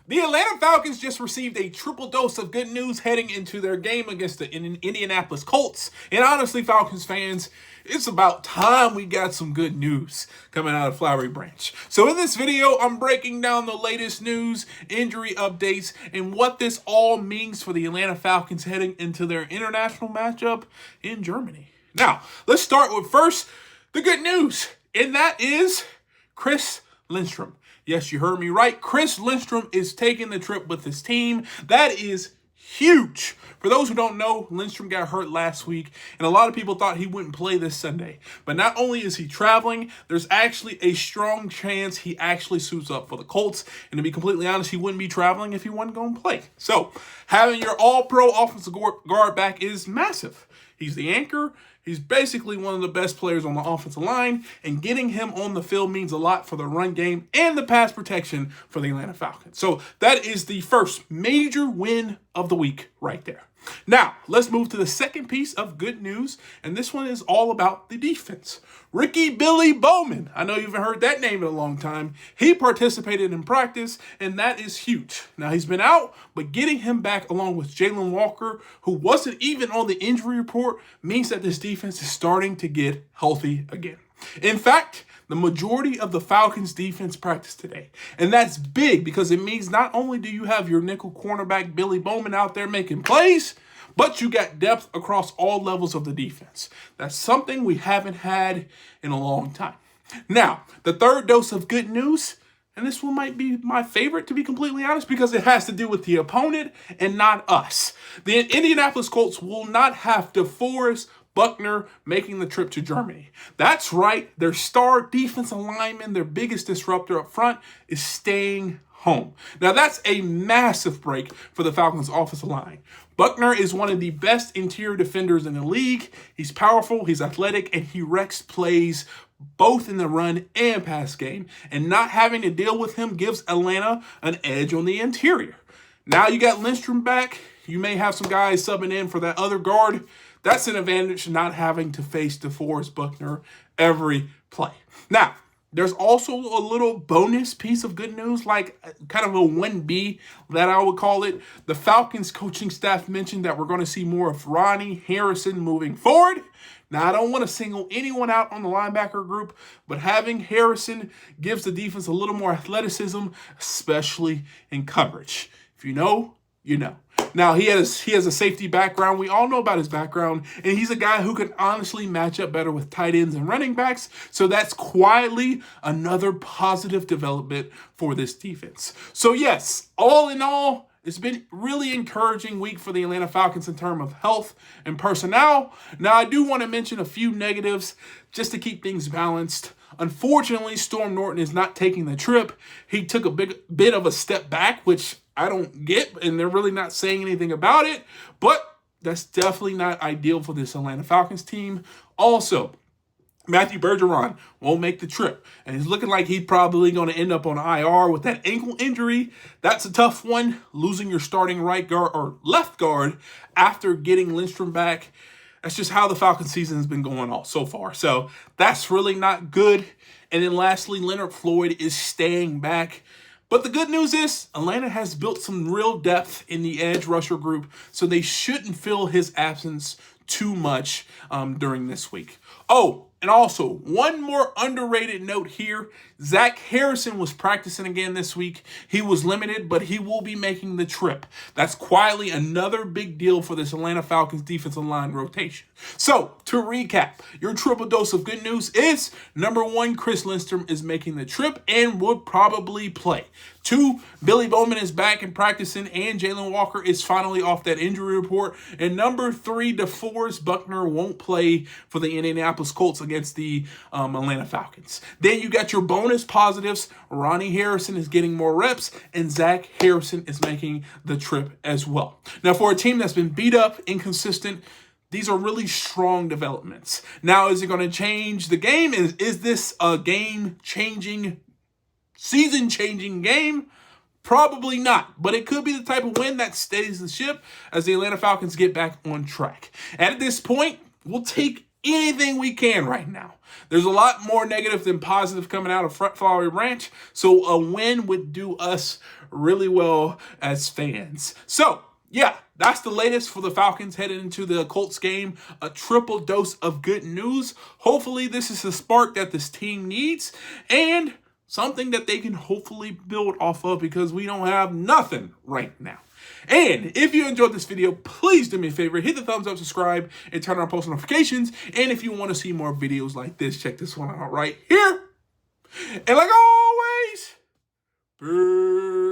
The Atlanta Falcons just received a triple dose of good news heading into their game against the Indianapolis Colts. And honestly, Falcons fans, it's about time we got some good news coming out of Flowery Branch. So in this video, I'm breaking down the latest news, injury updates, and what this all means for the Atlanta Falcons heading into their international matchup in Germany. Now, let's start with first the good news, and that is Chris Lindstrom. Yes, you heard me right. Chris Lindstrom is taking the trip with his team. That is huge. For those who don't know, Lindstrom got hurt last week, and a lot of people thought he wouldn't play this Sunday. But not only is he traveling, there's actually a strong chance he actually suits up for the Colts. And to be completely honest, he wouldn't be traveling if he wasn't going to play. So having your all-pro offensive guard back is massive. He's the anchor. He's basically one of the best players on the offensive line, and getting him on the field means a lot for the run game and the pass protection for the Atlanta Falcons. So that is the first major win of the week right there. Now, let's move to the second piece of good news, and this one is all about the defense. Ricky Billy Bowman, I know you haven't heard that name in a long time. He participated in practice, and that is huge. Now, he's been out, but getting him back along with Jalon Walker, who wasn't even on the injury report, means that this defense is starting to get healthy again. In fact, the majority of the Falcons defense practiced today. And that's big because it means not only do you have your nickel cornerback Billy Bowman out there making plays, but you got depth across all levels of the defense. That's something we haven't had in a long time. Now, the third dose of good news, and this one might be my favorite, to be completely honest, because it has to do with the opponent and not us. The Indianapolis Colts will not have DeForest Buckner making the trip to Germany. That's right, their star defensive lineman, their biggest disruptor up front, is staying home. Now that's a massive break for the Falcons' offensive line. Buckner is one of the best interior defenders in the league. He's powerful, he's athletic, and he wrecks plays both in the run and pass game. And not having to deal with him gives Atlanta an edge on the interior. Now you got Lindstrom back. You may have some guys subbing in for that other guard. That's an advantage, not having to face DeForest Buckner every play. Now, there's also a little bonus piece of good news, like kind of a 1B that I would call it. The Falcons coaching staff mentioned that we're going to see more of Ronnie Harrison moving forward. Now, I don't want to single anyone out on the linebacker group, but having Harrison gives the defense a little more athleticism, especially in coverage. If you know, you know. Now, he has a safety background. We all know about his background, and he's a guy who can honestly match up better with tight ends and running backs. So that's quietly another positive development for this defense. So yes, all in all, it's been really encouraging week for the Atlanta Falcons in terms of health and personnel. Now, I do want to mention a few negatives just to keep things balanced. Unfortunately, Storm Norton is not taking the trip. He took a bit of a step back, which I don't get, and they're really not saying anything about it, but that's definitely not ideal for this Atlanta Falcons team. Also, Matthew Bergeron won't make the trip, and he's looking like he's probably going to end up on IR with that ankle injury. That's a tough one, losing your starting right guard or left guard after getting Lindstrom back. That's just how the Falcons season has been going on so far. So that's really not good. And then lastly, Leonard Floyd is staying back. But the good news is Atlanta has built some real depth in the edge rusher group, so they shouldn't feel his absence too much during this week. Oh, and also, one more underrated note here. Zach Harrison was practicing again this week. He was limited, but he will be making the trip. That's quietly another big deal for this Atlanta Falcons defensive line rotation. So, to recap, your triple dose of good news is, number one, Chris Lindstrom is making the trip and would probably play. 2, Billy Bowman is back and practicing, and Jalon Walker is finally off that injury report. And number 3, DeForest Buckner won't play for the Indianapolis Colts against the Atlanta Falcons. Then you got your bonus positives. Ronnie Harrison is getting more reps, and Zach Harrison is making the trip as well. Now, for a team that's been beat up, inconsistent, these are really strong developments. Now, is it going to change the game? Is this a game-changing, season-changing game? Probably not, but it could be the type of win that steadies the ship as the Atlanta Falcons get back on track. And at this point, we'll take anything we can right now. There's a lot more negative than positive coming out of Flowery Branch, so a win would do us really well as fans. So, yeah, that's the latest for the Falcons heading into the Colts game. A triple dose of good news. Hopefully, this is the spark that this team needs and something that they can hopefully build off of, because we don't have nothing right now. And if you enjoyed this video, please do me a favor, hit the thumbs up, subscribe, and turn on post notifications. And if you want to see more videos like this, check this one out right here. And like always, peace.